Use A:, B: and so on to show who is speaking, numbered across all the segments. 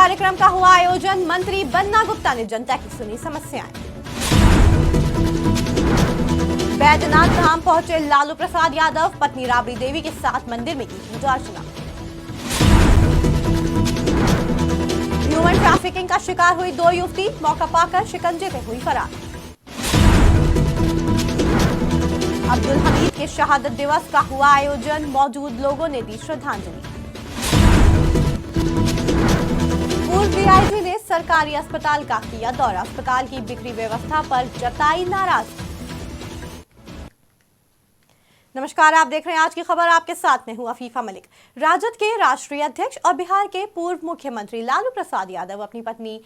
A: कार्यक्रम का हुआ आयोजन। मंत्री बन्ना गुप्ता ने जनता की सुनी समस्याएं। बैजनाथ धाम पहुंचे लालू प्रसाद यादव, पत्नी राबड़ी देवी के साथ मंदिर में की पूजा अर्चना। ह्यूमन ट्रैफिकिंग का शिकार हुई 2 युवती, मौका पाकर शिकंजे में हुई फरार। अब्दुल हमीद के शहादत दिवस का हुआ आयोजन, मौजूद लोगों ने दी श्रद्धांजलि। पूर्व डीआईजी ने सरकारी अस्पताल का किया दौरा, अस्पताल की बिक्री व्यवस्था पर जताई नाराजगी। नमस्कार, आप देख रहे हैं आज की खबर। आपके साथ में हूं अफीफा मलिक। राजद के राष्ट्रीय अध्यक्ष और बिहार के पूर्व मुख्यमंत्री लालू प्रसाद यादव अपनी पत्नी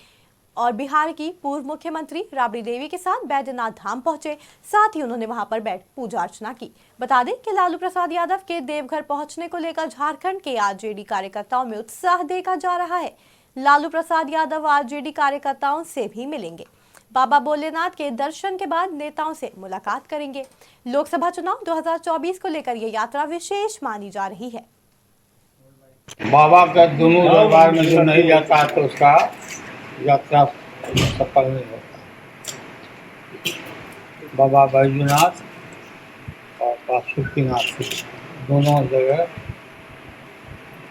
A: और बिहार की पूर्व मुख्यमंत्री राबड़ी देवी के साथ बैजनाथ धाम पहुंचे। साथ ही उन्होंने वहां पर बैठ पूजा अर्चना की। बता दें कि लालू प्रसाद यादव के देवघर पहुंचने को लेकर झारखंड के आरजेडी कार्यकर्ताओं में उत्साह देखा जा रहा है। लालू प्रसाद यादव आरजेडी कार्यकर्ताओं से भी मिलेंगे। बाबा भोलेनाथ के दर्शन के बाद नेताओं से मुलाकात करेंगे। लोकसभा चुनाव 2024 को लेकर ये यात्रा विशेष मानी जा रही है।
B: बाबा का दोनों दरबार में जो नहीं जाता है तो उसका यात्रा सफल नहीं होता। बाबा बैजूनाथ और बासुकीनाथ दोनों जगह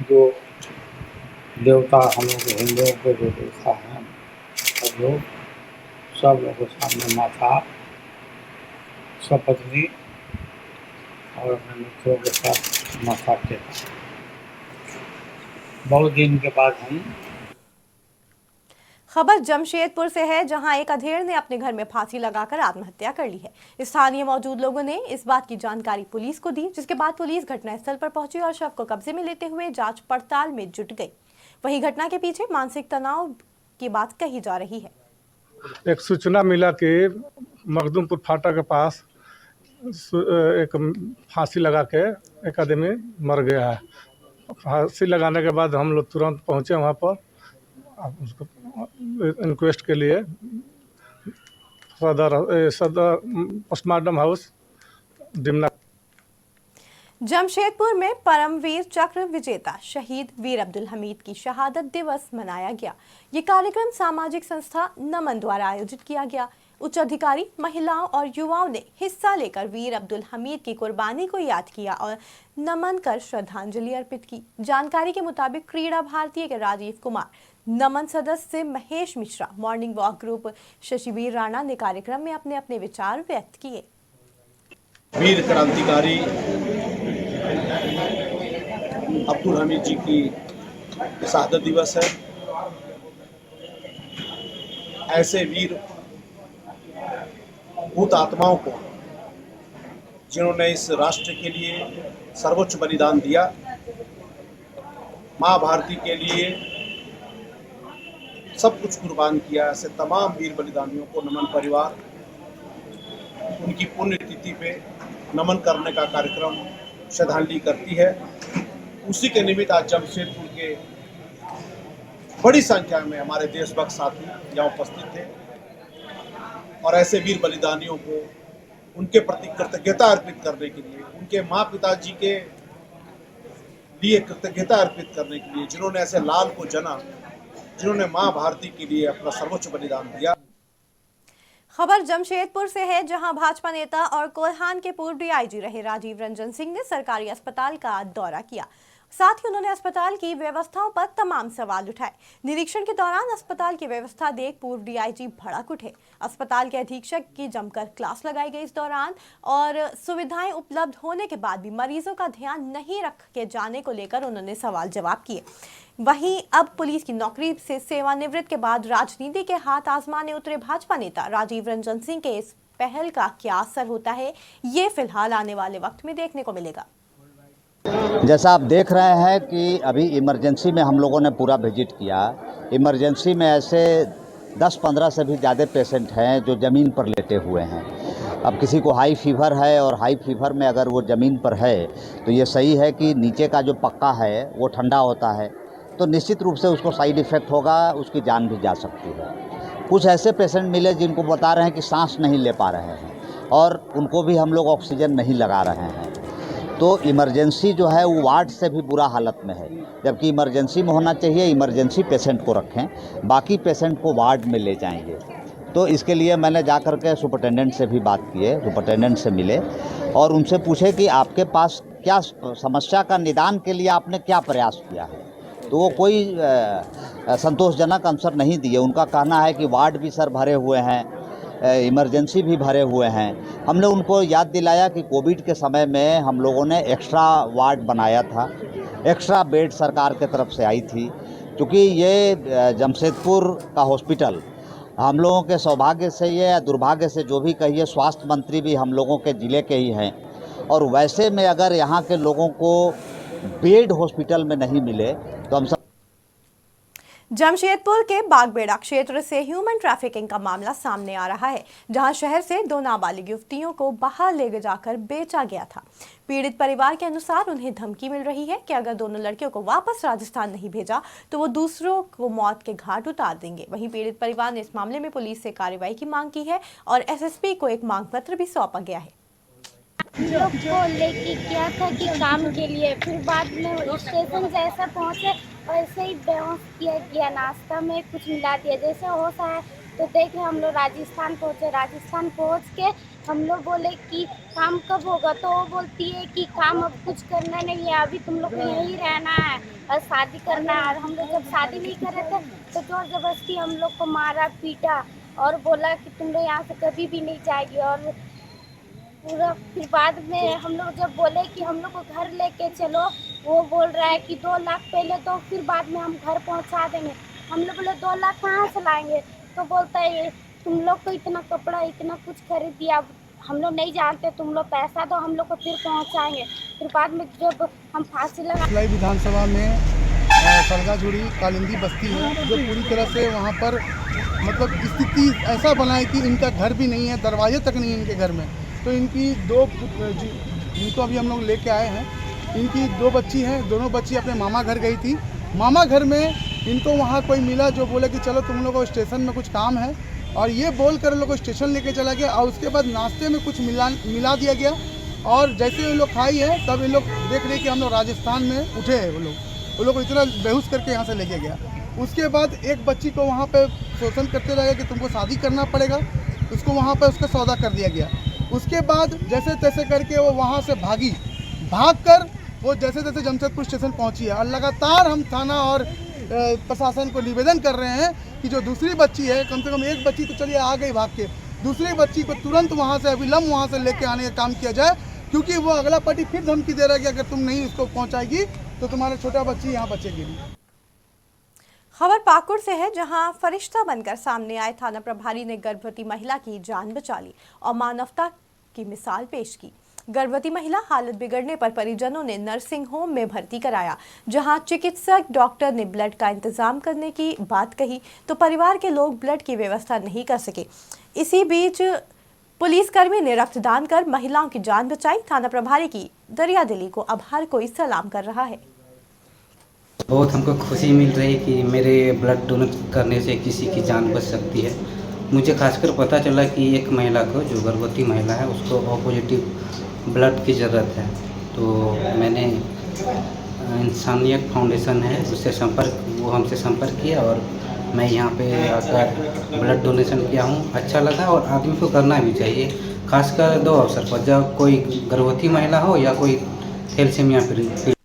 B: जो देवता हम लोग हिंदुओं को जो देवता हैं सब लोग के सामने माथा सपत्नी और अपने मित्रों के साथ माथा टेका। बहुत दिन के बाद हम।
A: खबर जमशेदपुर से है, जहां एक अधेड़ ने अपने घर में फांसी लगाकर आत्महत्या कर ली है। स्थानीय मौजूद लोगों ने इस बात की जानकारी पुलिस को दी, जिसके बाद पुलिस घटनास्थल पर पहुंची और शव को कब्जे में लेते हुए जांच पड़ताल में जुट गई। वहीं घटना के पीछे मानसिक तनाव की बात कही जा रही है।
C: एक सूचना मिला कि मखदूमपुर फाटा के पास एक फांसी लगा के एक आदमी मर गया है। फांसी लगाने के बाद हम लोग तुरंत पहुंचे वहां पर, उसको इंक्वेस्ट के लिए सदर पोस्टमार्टम हाउस डिमना।
A: जमशेदपुर में परमवीर चक्र विजेता शहीद वीर अब्दुल हमीद की शहादत दिवस मनाया गया। ये कार्यक्रम सामाजिक संस्था नमन द्वारा आयोजित किया गया। उच्च अधिकारी, महिलाओं और युवाओं ने हिस्सा लेकर वीर अब्दुल हमीद की कुर्बानी को याद किया और नमन कर श्रद्धांजलि अर्पित की। जानकारी के मुताबिक क्रीड़ा भारतीय के राजीव कुमार, नमन सदस्य Mahesh Mishra, morning walk group Shashibir Rana ने कार्यक्रम में अपने अपने विचार व्यक्त किए।
D: वीर क्रांतिकारी अब्दुल हमीद जी की शहादत दिवस है। ऐसे वीर भूत आत्माओं को, जिन्होंने इस राष्ट्र के लिए सर्वोच्च बलिदान दिया, माँ भारती के लिए सब कुछ कुर्बान किया, ऐसे तमाम वीर बलिदानियों को नमन परिवार उनकी पुण्यतिथि पे नमन करने का कार्यक्रम श्रद्धांजलि करती है। उसी के निमित्त आज जमशेदपुर के बड़ी संख्या में हमारे देशभक्त साथी यहाँ उपस्थित थे और ऐसे वीर बलिदानियों को उनके प्रति कृतज्ञता अर्पित करने के लिए, उनके माँ पिताजी के लिए कृतज्ञता अर्पित करने के लिए, जिन्होंने ऐसे लाल को जना, जिन्होंने माँ भारती के लिए अपना सर्वोच्च बलिदान दिया।
A: खबर जमशेदपुर से है, जहां भाजपा नेता और कोल्हान के पूर्व डीआईजी रहे राजीव रंजन सिंह ने सरकारी अस्पताल का दौरा किया। साथ ही उन्होंने अस्पताल की व्यवस्थाओं पर तमाम सवाल उठाए। निरीक्षण के दौरान अस्पताल की व्यवस्था देख पूर्व डीआईजी भड़क उठे। अस्पताल के अधीक्षक की जमकर क्लास लगाई गई इस दौरान, और सुविधाएं उपलब्ध होने के बाद भी मरीजों का ध्यान नहीं रख के जाने को लेकर उन्होंने सवाल जवाब किए। वहीं अब पुलिस की नौकरी से सेवानिवृत्त के बाद राजनीति के हाथ आजमाने उतरे भाजपा नेता राजीव रंजन सिंह के इस पहल का क्या असर होता है, ये फिलहाल आने वाले वक्त में देखने को मिलेगा।
E: जैसा आप देख रहे हैं कि अभी इमरजेंसी में हम लोगों ने पूरा विजिट किया। इमरजेंसी में ऐसे 10-15 से भी ज़्यादा पेशेंट हैं जो ज़मीन पर लेटे हुए हैं। अब किसी को हाई फीवर है और हाई फीवर में अगर वो ज़मीन पर है तो ये सही है कि नीचे का जो पक्का है वो ठंडा होता है, तो निश्चित रूप से उसको साइड इफ़ेक्ट होगा, उसकी जान भी जा सकती है। कुछ ऐसे पेशेंट मिले जिनको बता रहे हैं कि सांस नहीं ले पा रहे हैं और उनको भी हम लोग ऑक्सीजन नहीं लगा रहे हैं। तो इमरजेंसी जो है वो वार्ड से भी बुरा हालत में है, जबकि इमरजेंसी में होना चाहिए इमरजेंसी पेशेंट को रखें, बाकी पेशेंट को वार्ड में ले जाएंगे। तो इसके लिए मैंने जा कर के सुपरटेंडेंट से भी बात की है, सुपरटेंडेंट से मिले और उनसे पूछे कि आपके पास क्या समस्या का निदान के लिए आपने क्या प्रयास किया है। तो वो कोई संतोषजनक आंसर नहीं दिए। उनका कहना है कि वार्ड भी सर भरे हुए हैं, इमरजेंसी भी भरे हुए हैं। हमने उनको याद दिलाया कि कोविड के समय में हम लोगों ने एक्स्ट्रा वार्ड बनाया था, एक्स्ट्रा बेड सरकार के तरफ से आई थी, क्योंकि ये जमशेदपुर का हॉस्पिटल हम लोगों के सौभाग्य से या दुर्भाग्य से जो भी कहिए, स्वास्थ्य मंत्री भी हम लोगों के ज़िले के ही हैं, और वैसे में अगर यहाँ के लोगों को बेड हॉस्पिटल में नहीं मिले तो हम सब।
A: जमशेदपुर के बागबेड़ा क्षेत्र से ह्यूमन ट्रैफिकिंग का मामला सामने आ रहा है, जहां शहर से 2 नाबालिग युवतियों को बाहर ले जाकर बेचा गया था। पीड़ित परिवार के अनुसार उन्हें धमकी मिल रही है कि अगर दोनों लड़कियों को वापस राजस्थान नहीं भेजा तो वो दूसरों को मौत के घाट उतार देंगे। वहीं पीड़ित परिवार ने इस मामले में पुलिस से कार्रवाई की मांग की है और एसएसपी को एक मांग पत्र भी सौंपा गया है।
F: लोग को लेके गया था कि काम के लिए, फिर बाद में स्टेशन जैसा पहुंचे वैसे ही बेहोश किया गया, नाश्ता में कुछ मिला दिया, जैसे होश आया तो देखे हम लोग राजस्थान पहुंचे। राजस्थान पहुंच के हम लोग बोले कि काम कब होगा, तो वो बोलती है कि काम अब कुछ करना नहीं है, अभी तुम लोग को यहीं रहना है और शादी करना है। और हम लोग जब शादी नहीं कर रहे थे तो जोर जबरदस्ती हम लोग को मारा पीटा और बोला कि तुम लोग यहाँ से कभी भी नहीं जाएगी। और पूरा फिर बाद में हम लोग जब बोले कि हम लोग को घर लेके चलो, वो बोल रहा है कि 2 लाख पहले दो, फिर बाद में हम घर पहुंचा देंगे। हम लोग बोले 2 लाख कहाँ से लाएंगे, तो बोलता है तुम लोग को इतना कपड़ा इतना कुछ खरीद दिया, हम लोग नहीं जानते, तुम लोग पैसा दो हम लोग को फिर पहुंचाएंगे। फिर बाद में जब हम फांसी लगा
G: सिलाई विधानसभा में सरगाजुड़ी कालिंदी बस्ती है, जो पूरी तरह से वहाँ पर मतलब स्थिति ऐसा बना है कि इनका घर भी नहीं है, दरवाजे तक नहीं है इनके घर में। तो इनकी इनको अभी हम लोग लेके आए हैं। इनकी 2 बच्ची हैं, दोनों बच्ची अपने मामा घर गई थी। मामा घर में इनको वहाँ कोई मिला जो बोले कि चलो तुम लोग को स्टेशन में कुछ काम है, और ये बोल कर लोग को स्टेशन लेके चला गया। और उसके बाद नाश्ते में कुछ मिला दिया गया, और जैसे ये लोग खाई है तब ये लोग देख रहे कि हम लोग राजस्थान में उठे हैं। वो लोग को इतना बेहोश करके यहाँ से लेके गया। उसके बाद एक बच्ची को वहाँ पे शोषण करते रहे कि तुमको शादी करना पड़ेगा, उसको वहाँ पे उसका सौदा कर दिया गया। उसके बाद जैसे तैसे करके वो वहाँ से भागकर वो जैसे तैसे जमशेदपुर स्टेशन पहुँची है। और लगातार हम थाना और प्रशासन को निवेदन कर रहे हैं कि जो दूसरी बच्ची है, कम से कम एक बच्ची तो चलिए आ गई भाग के, दूसरी बच्ची को तुरंत वहाँ से अविलंब वहाँ से लेके आने का काम किया जाए, क्योंकि वो अगला पार्टी फिर धमकी दे रहा है कि अगर तुम नहीं उसको पहुँचाएगी तो तुम्हारा छोटा बच्ची यहाँ बचेगी नहीं।
A: खबर पाकुड़ से है, जहां फरिश्ता बनकर सामने आए थाना प्रभारी ने गर्भवती महिला की जान बचा ली और मानवता की मिसाल पेश की। गर्भवती महिला हालत बिगड़ने पर परिजनों ने नर्सिंग होम में भर्ती कराया, जहां चिकित्सक डॉक्टर ने ब्लड का इंतजाम करने की बात कही तो परिवार के लोग ब्लड की व्यवस्था नहीं कर सके। इसी बीच पुलिसकर्मी ने रक्तदान कर महिलाओं की जान बचाई। थाना प्रभारी की दरियादिली को अब हर कोई सलाम कर रहा है।
H: बहुत हमको खुशी मिल रही है कि मेरे ब्लड डोनेट करने से किसी की जान बच सकती है। मुझे खासकर पता चला कि एक महिला को, जो गर्भवती महिला है, उसको ओ पॉजिटिव ब्लड की ज़रूरत है। तो मैंने इंसानियत फाउंडेशन है उससे वो हमसे संपर्क किया और मैं यहाँ पे आकर ब्लड डोनेशन किया हूँ। अच्छा लगा और आदमी को करना भी चाहिए, खासकर 2 अवसर पर, जब कोई गर्भवती महिला हो या कोई थैलेसीमिया पीड़ित।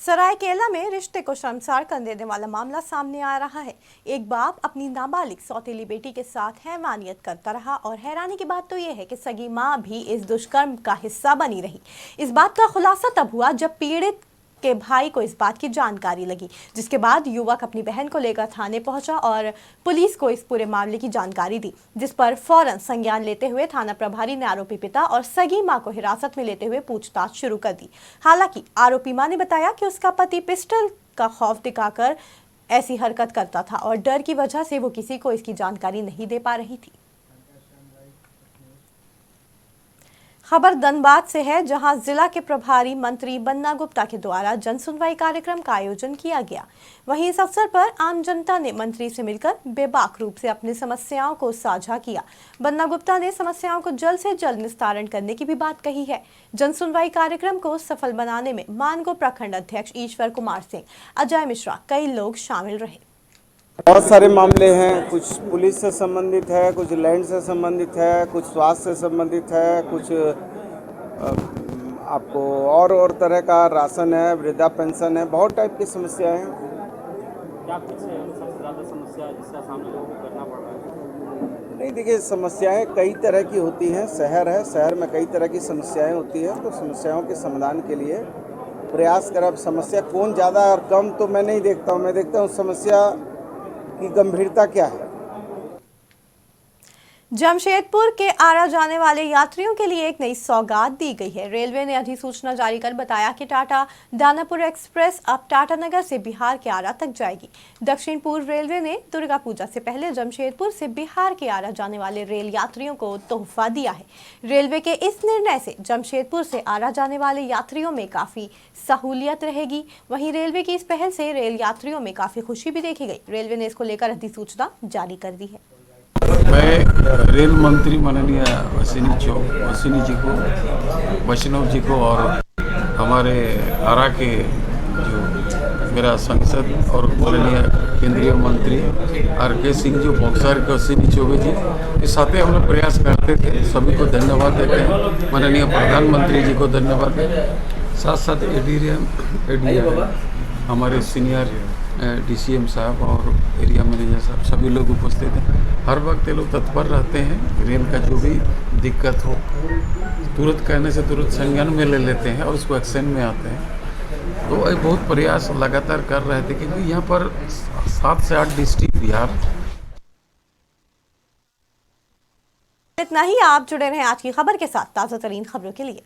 A: सरायकेला में रिश्ते को शर्मसार कर देने वाला मामला सामने आ रहा है। एक बाप अपनी नाबालिग सौतेली बेटी के साथ हैवानियत करता रहा और हैरानी की बात तो यह है कि सगी मां भी इस दुष्कर्म का हिस्सा बनी रही। इस बात का खुलासा तब हुआ जब पीड़ित के भाई को इस बात की जानकारी लगी, जिसके बाद युवक अपनी बहन को लेकर थाने पहुंचा और पुलिस को इस पूरे मामले की जानकारी दी, जिस पर फौरन संज्ञान लेते हुए थाना प्रभारी ने आरोपी पिता और सगी मां को हिरासत में लेते हुए पूछताछ शुरू कर दी। हालांकि आरोपी मां ने बताया कि उसका पति पिस्टल का खौफ दिखाकर ऐसी हरकत करता था और डर की वजह से वो किसी को इसकी जानकारी नहीं दे पा रही थी। खबर धनबाद से है, जहां जिला के प्रभारी मंत्री बन्ना गुप्ता के द्वारा जन सुनवाई कार्यक्रम का आयोजन किया गया। वहीं इस अवसर पर आम जनता ने मंत्री से मिलकर बेबाक रूप से अपनी समस्याओं को साझा किया। बन्ना गुप्ता ने समस्याओं को जल्द से जल्द निस्तारण करने की भी बात कही है। जन सुनवाई कार्यक्रम को सफल बनाने में मानगो प्रखंड अध्यक्ष ईश्वर कुमार सिंह, अजय मिश्रा, कई लोग शामिल रहे।
I: बहुत सारे मामले हैं, कुछ पुलिस से संबंधित है, कुछ लैंड से संबंधित है, कुछ स्वास्थ्य से संबंधित है, कुछ आपको और तरह का राशन है, वृद्धा पेंशन है, बहुत टाइप की समस्याएं हैं।
J: क्या कुछ सबसे ज़्यादा समस्या है जिसका सामना लोगों को करना पड़ रहा है?
I: नहीं, देखिए, समस्याएं कई तरह की होती हैं। शहर है, शहर में कई तरह की समस्याएं होती हैं, तो समस्याओं के समाधान के लिए प्रयास करें। अब समस्या कौन ज़्यादा और कम तो मैं नहीं देखता हूँ, मैं देखता हूँ समस्या की गंभीरता क्या है।
A: जमशेदपुर के आरा जाने वाले यात्रियों के लिए एक नई सौगात दी गई है। रेलवे ने अधिसूचना जारी कर बताया कि टाटा दानापुर एक्सप्रेस अब टाटानगर से बिहार के आरा तक जाएगी। दक्षिण पूर्व रेलवे ने दुर्गा पूजा से पहले जमशेदपुर से बिहार के आरा जाने वाले रेल यात्रियों को तोहफा दिया है। रेलवे के इस निर्णय से जमशेदपुर से आरा जाने वाले यात्रियों में काफी सहूलियत रहेगी। वहीं रेलवे की इस पहल से रेल यात्रियों में काफी खुशी भी देखी गई। रेलवे ने इसको लेकर अधिसूचना जारी कर दी है।
K: मैं रेल मंत्री माननीय अश्विनी जी को, वैष्णव जी को और हमारे आरा के जो मेरा सांसद और माननीय केंद्रीय मंत्री RK सिंह जी, बक्सर के अश्विनी चौबे जी, इस साथ हम लोग प्रयास करते थे। सभी को धन्यवाद देते हैं, माननीय प्रधानमंत्री जी को धन्यवाद देते हैं, साथ साथ ADM हमारे सीनियर DCM साहब और एरिया मैनेजर साहब, सभी लोग उपस्थित हैं। हर वक्त ये लोग तत्पर रहते हैं। रेल का जो भी दिक्कत हो तुरंत कहने से तुरंत संज्ञान में ले लेते हैं और उसको एक्शन में आते हैं। तो एक बहुत प्रयास लगातार कर रहे थे, क्योंकि यहाँ पर 7 से 8 डिस्ट्रिक्ट बिहार।
A: इतना ही। आप जुड़े रहें आज की खबर के साथ ताज़ा तरीन खबरों के लिए।